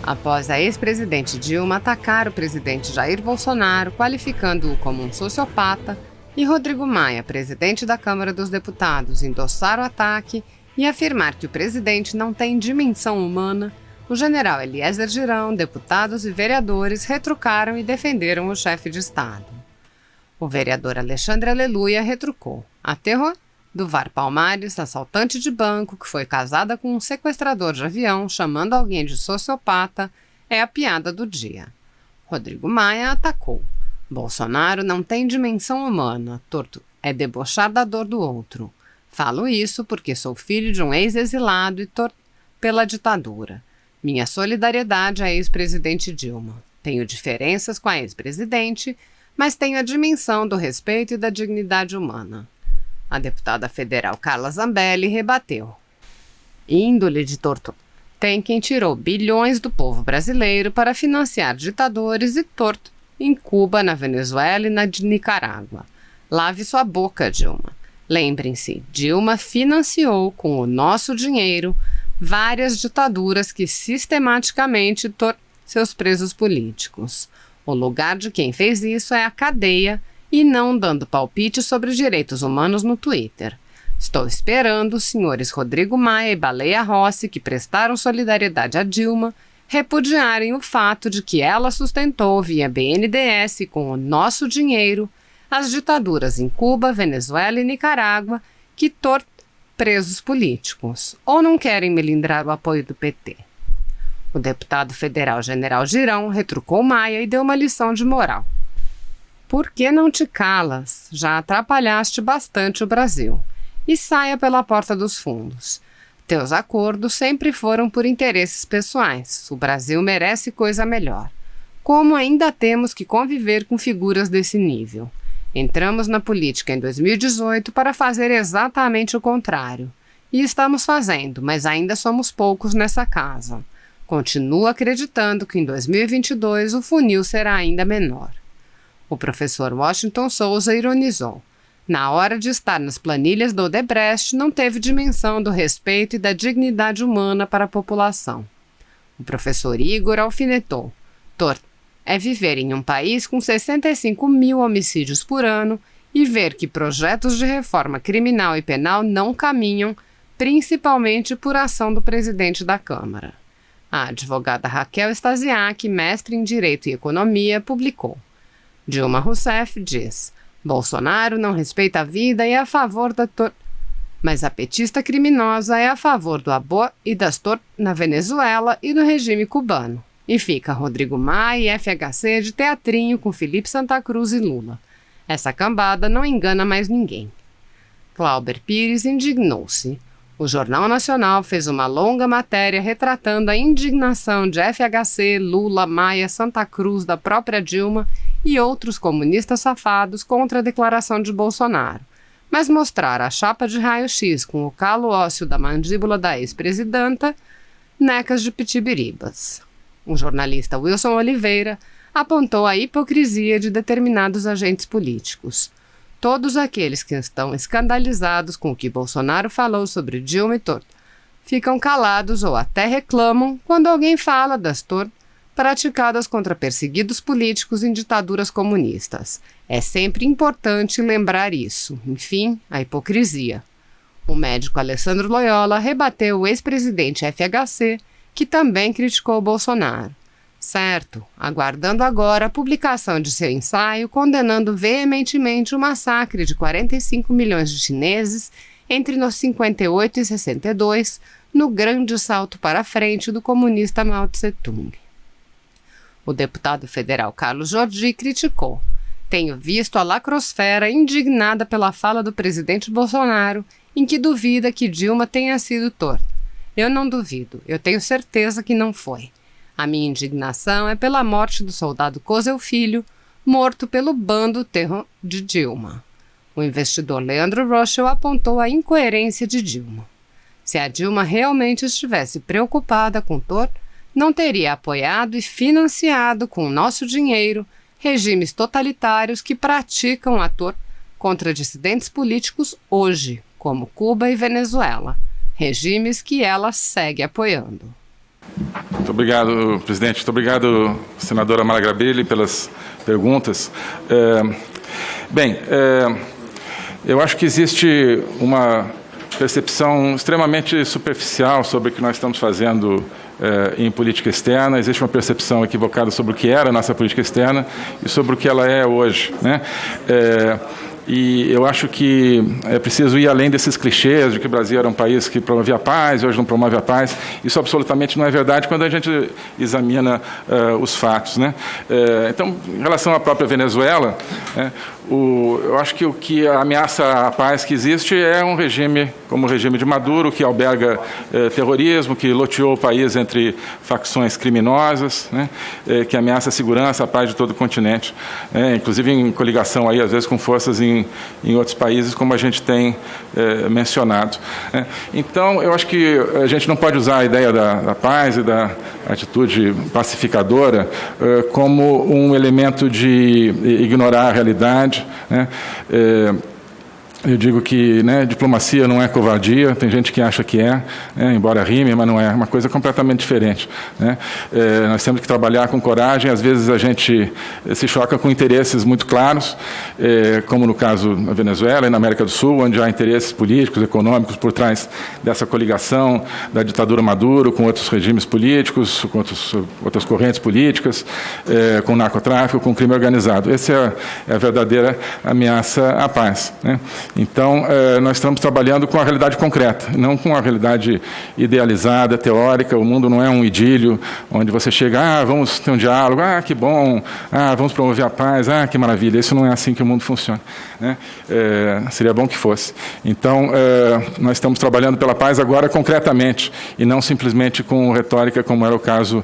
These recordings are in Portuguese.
após a ex-presidente Dilma atacar o presidente Jair Bolsonaro, qualificando-o como um sociopata, e Rodrigo Maia, presidente da Câmara dos Deputados, endossar o ataque e afirmar que o presidente não tem dimensão humana, o general Eliezer Girão, deputados e vereadores retrucaram e defenderam o chefe de Estado. O vereador Alexandre Aleluia retrucou: a terror do VAR Palmares, assaltante de banco que foi casada com um sequestrador de avião chamando alguém de sociopata, é a piada do dia. Rodrigo Maia atacou: Bolsonaro não tem dimensão humana, torto é debochar da dor do outro. Falo isso porque sou filho de um ex-exilado e torto pela ditadura. Minha solidariedade à ex-presidente Dilma. Tenho diferenças com a ex-presidente, mas tenho a dimensão do respeito e da dignidade humana. A deputada federal Carla Zambelli rebateu: índole de torto tem quem tirou bilhões do povo brasileiro para financiar ditadores e torto em Cuba, na Venezuela e na Nicarágua. Lave sua boca, Dilma. Lembrem-se, Dilma financiou com o nosso dinheiro várias ditaduras que sistematicamente torturam seus presos políticos. O lugar de quem fez isso é a cadeia e não dando palpite sobre direitos humanos no Twitter. Estou esperando os senhores Rodrigo Maia e Baleia Rossi, que prestaram solidariedade a Dilma, repudiarem o fato de que ela sustentou via BNDES com o nosso dinheiro as ditaduras em Cuba, Venezuela e Nicarágua que torturam presos políticos, ou não querem melindrar o apoio do PT. O deputado federal General Girão retrucou Maia e deu uma lição de moral. Por que não te calas? Já atrapalhaste bastante o Brasil. E saia pela porta dos fundos. Teus acordos sempre foram por interesses pessoais. O Brasil merece coisa melhor. Como ainda temos que conviver com figuras desse nível? Entramos na política em 2018 para fazer exatamente o contrário. E estamos fazendo, mas ainda somos poucos nessa casa. Continuo acreditando que em 2022 o funil será ainda menor. O professor Washington Souza ironizou: na hora de estar nas planilhas do Odebrecht, não teve dimensão do respeito e da dignidade humana para a população. O professor Igor alfinetou: torto é viver em um país com 65 mil homicídios por ano e ver que projetos de reforma criminal e penal não caminham, principalmente por ação do presidente da Câmara. A advogada Raquel Stasiak, mestre em Direito e Economia, publicou: Dilma Rousseff diz: Bolsonaro não respeita a vida e é a favor da mas a petista criminosa é a favor do aborto e das na Venezuela e do regime cubano. E fica Rodrigo Maia e FHC de teatrinho com Felipe Santa Cruz e Lula. Essa cambada não engana mais ninguém. Glauber Pires indignou-se. O Jornal Nacional fez uma longa matéria retratando a indignação de FHC, Lula, Maia, Santa Cruz, da própria Dilma e outros comunistas safados contra a declaração de Bolsonaro, mas mostrar a chapa de raio-x com o calo ósseo da mandíbula da ex-presidenta, necas de pitibiribas. O jornalista Wilson Oliveira apontou a hipocrisia de determinados agentes políticos. Todos aqueles que estão escandalizados com o que Bolsonaro falou sobre Dilma e torto ficam calados ou até reclamam quando alguém fala das torturas praticadas contra perseguidos políticos em ditaduras comunistas. É sempre importante lembrar isso. Enfim, a hipocrisia. O médico Alessandro Loyola rebateu o ex-presidente FHC, que também criticou Bolsonaro. Certo, aguardando agora a publicação de seu ensaio condenando veementemente o massacre de 45 milhões de chineses entre 58 e 62, no grande salto para a frente do comunista Mao Tse-tung. O deputado federal Carlos Jordi criticou: tenho visto a lacrosfera indignada pela fala do presidente Bolsonaro, em que duvida que Dilma tenha sido torta. Eu não duvido, eu tenho certeza que não foi. A minha indignação é pela morte do soldado Cosel Filho, morto pelo bando terror de Dilma. O investidor Leandro Rochel apontou a incoerência de Dilma. Se a Dilma realmente estivesse preocupada com torto, não teria apoiado e financiado com o nosso dinheiro regimes totalitários que praticam a tortura contra dissidentes políticos hoje, como Cuba e Venezuela, regimes que ela segue apoiando. Muito obrigado, presidente. Muito obrigado, senadora Mara Gabrilli, pelas perguntas. Eu acho que existe uma percepção extremamente superficial sobre o que nós estamos fazendo em política externa. Existe uma percepção equivocada sobre o que era a nossa política externa e sobre o que ela é hoje, né? E eu acho que é preciso ir além desses clichês de que o Brasil era um país que promovia a paz e hoje não promove a paz. Isso absolutamente não é verdade quando a gente examina os fatos, né? Então, em relação à própria Venezuela, eu acho que o que ameaça a paz que existe é um regime como o regime de Maduro, que alberga terrorismo, que loteou o país entre facções criminosas, né? Que ameaça a segurança, a paz de todo o continente, inclusive em coligação aí, às vezes, com forças em outros países, como a gente tem mencionado. Então, eu acho que a gente não pode usar a ideia da paz e da atitude pacificadora como um elemento de ignorar a realidade, né? Eu digo que, né, diplomacia não é covardia, tem gente que acha que é, embora rime, mas não é, uma coisa completamente diferente, né? Nós temos que trabalhar com coragem, às vezes a gente se choca com interesses muito claros, como no caso da Venezuela e na América do Sul, onde há interesses políticos, econômicos por trás dessa coligação da ditadura Maduro com outros regimes políticos, com outras correntes políticas, com narcotráfico, com crime organizado. Essa é a verdadeira ameaça à paz, né? Então, nós estamos trabalhando com a realidade concreta, não com a realidade idealizada, teórica. O mundo não é um idílio, onde você chega, vamos ter um diálogo, que bom, vamos promover a paz, que maravilha. Isso não é assim que o mundo funciona, né? Seria bom que fosse. Então, nós estamos trabalhando pela paz agora concretamente, e não simplesmente com retórica, como era o caso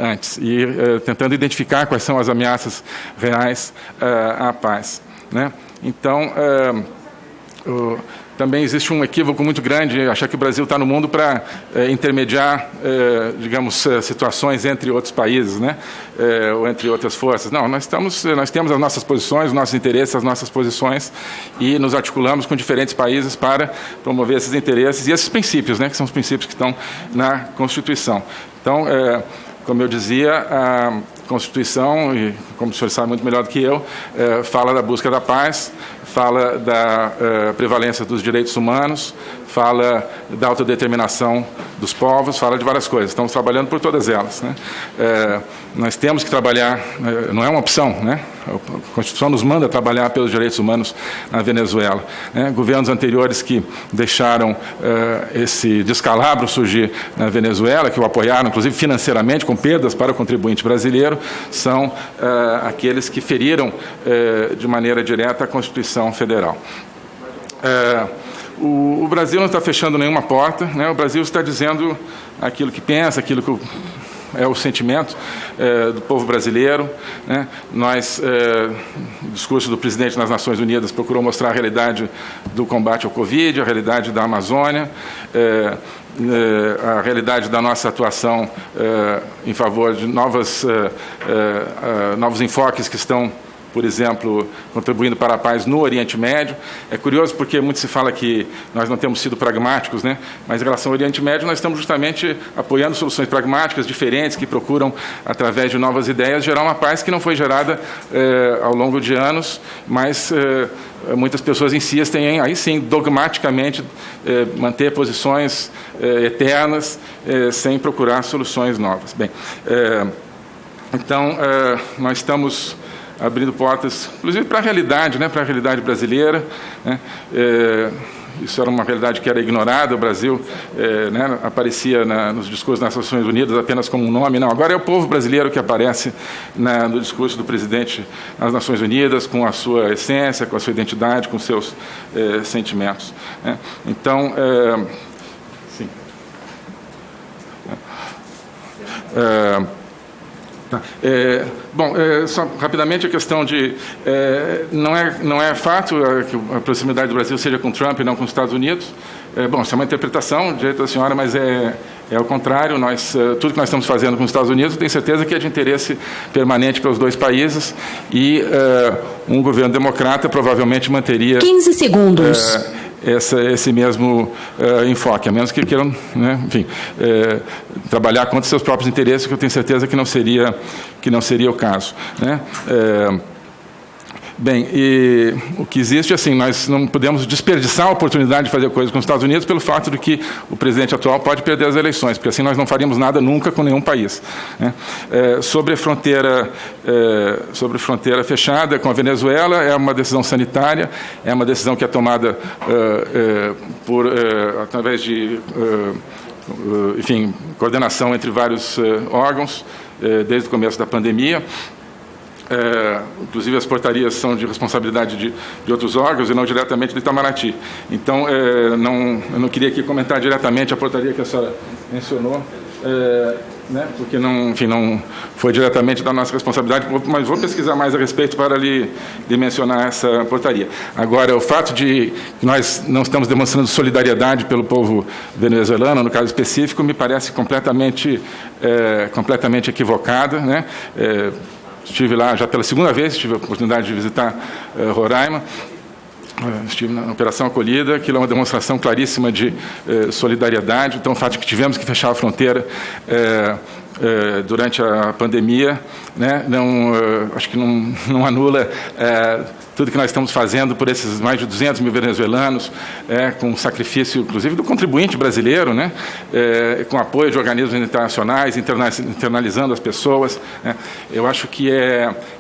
antes, e tentando identificar quais são as ameaças reais à paz, né? Então, também existe um equívoco muito grande, achar que o Brasil está no mundo para intermediar, digamos, situações entre outros países, né? Ou entre outras forças. Não, nós temos as nossas posições, os nossos interesses, as nossas posições, e nos articulamos com diferentes países para promover esses interesses e esses princípios, né? Que são os princípios que estão na Constituição. Então, como eu dizia, a Constituição, e como o senhor sabe muito melhor do que eu, fala da busca da paz, fala da prevalência dos direitos humanos, fala da autodeterminação dos povos, fala de várias coisas. Estamos trabalhando por todas elas, né? Nós temos que trabalhar, não é uma opção, né? A Constituição nos manda trabalhar pelos direitos humanos na Venezuela, né? Governos anteriores que deixaram esse descalabro surgir na Venezuela, que o apoiaram, inclusive financeiramente, com perdas para o contribuinte brasileiro, são aqueles que feriram de maneira direta a Constituição Federal. O Brasil não está fechando nenhuma porta, né? O Brasil está dizendo aquilo que pensa, aquilo que é o sentimento do povo brasileiro, né? O discurso do presidente nas Nações Unidas procurou mostrar a realidade do combate ao Covid, a realidade da Amazônia, a realidade da nossa atuação em favor de novos enfoques que estão, por exemplo, contribuindo para a paz no Oriente Médio. É curioso porque muito se fala que nós não temos sido pragmáticos, né? Mas em relação ao Oriente Médio, nós estamos justamente apoiando soluções pragmáticas, diferentes, que procuram, através de novas ideias, gerar uma paz que não foi gerada ao longo de anos, mas muitas pessoas insistem em, aí sim, dogmaticamente, manter posições eternas, sem procurar soluções novas. Bem, então, nós estamos abrindo portas, inclusive para a realidade, né, para a realidade brasileira, né? Isso era uma realidade que era ignorada. O Brasil né, aparecia nos discursos das Nações Unidas apenas como um nome. Não, agora é o povo brasileiro que aparece no discurso do presidente nas Nações Unidas, com a sua essência, com a sua identidade, com seus sentimentos, né? Então, sim. Só rapidamente a questão de não é fato que a proximidade do Brasil seja com Trump e não com os Estados Unidos. Isso é uma interpretação do direito da senhora, mas é o contrário. Tudo que nós estamos fazendo com os Estados Unidos, tenho certeza que é de interesse permanente para os dois países, e um governo democrata provavelmente manteria 15 segundos. esse mesmo enfoque, a menos que queiram, né, enfim, trabalhar contra seus próprios interesses, que eu tenho certeza que não seria o caso, né? Bem, e o que existe, assim, nós não podemos desperdiçar a oportunidade de fazer coisas com os Estados Unidos pelo fato de que o presidente atual pode perder as eleições, porque assim nós não faríamos nada nunca com nenhum país, né? Sobre a fronteira fechada com a Venezuela, é uma decisão sanitária, é uma decisão que é tomada através de, enfim, coordenação entre vários órgãos desde o começo da pandemia. Inclusive as portarias são de responsabilidade de outros órgãos e não diretamente do Itamaraty. Então, eu não queria aqui comentar diretamente a portaria que a senhora mencionou, né, porque não foi diretamente da nossa responsabilidade, mas vou pesquisar mais a respeito para lhe mencionar essa portaria. Agora, o fato de que nós não estamos demonstrando solidariedade pelo povo venezuelano, no caso específico, me parece completamente equivocada, né? Estive lá já pela segunda vez, tive a oportunidade de visitar Roraima, estive na Operação Acolhida, que é uma demonstração claríssima de solidariedade. Então, o fato de que tivemos que fechar a fronteira durante a pandemia, né, acho que não anula tudo que nós estamos fazendo por esses mais de 200 mil venezuelanos, com o sacrifício, inclusive, do contribuinte brasileiro, né, com apoio de organismos internacionais, internalizando as pessoas, né. Eu acho que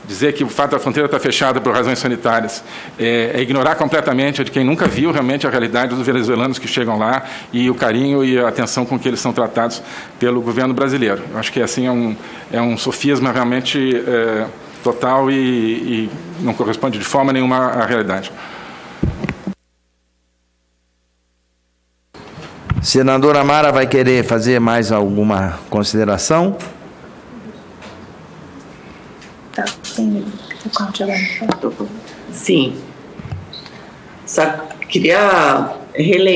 dizer que o fato da fronteira estar fechada por razões sanitárias é ignorar completamente de quem nunca viu realmente a realidade dos venezuelanos que chegam lá e o carinho e a atenção com que eles são tratados pelo governo brasileiro. Eu acho que assim é um sofisma realmente total e não corresponde de forma nenhuma à realidade. Senadora Mara vai querer fazer mais alguma consideração? Tá, sim. Sim. Queria relembrar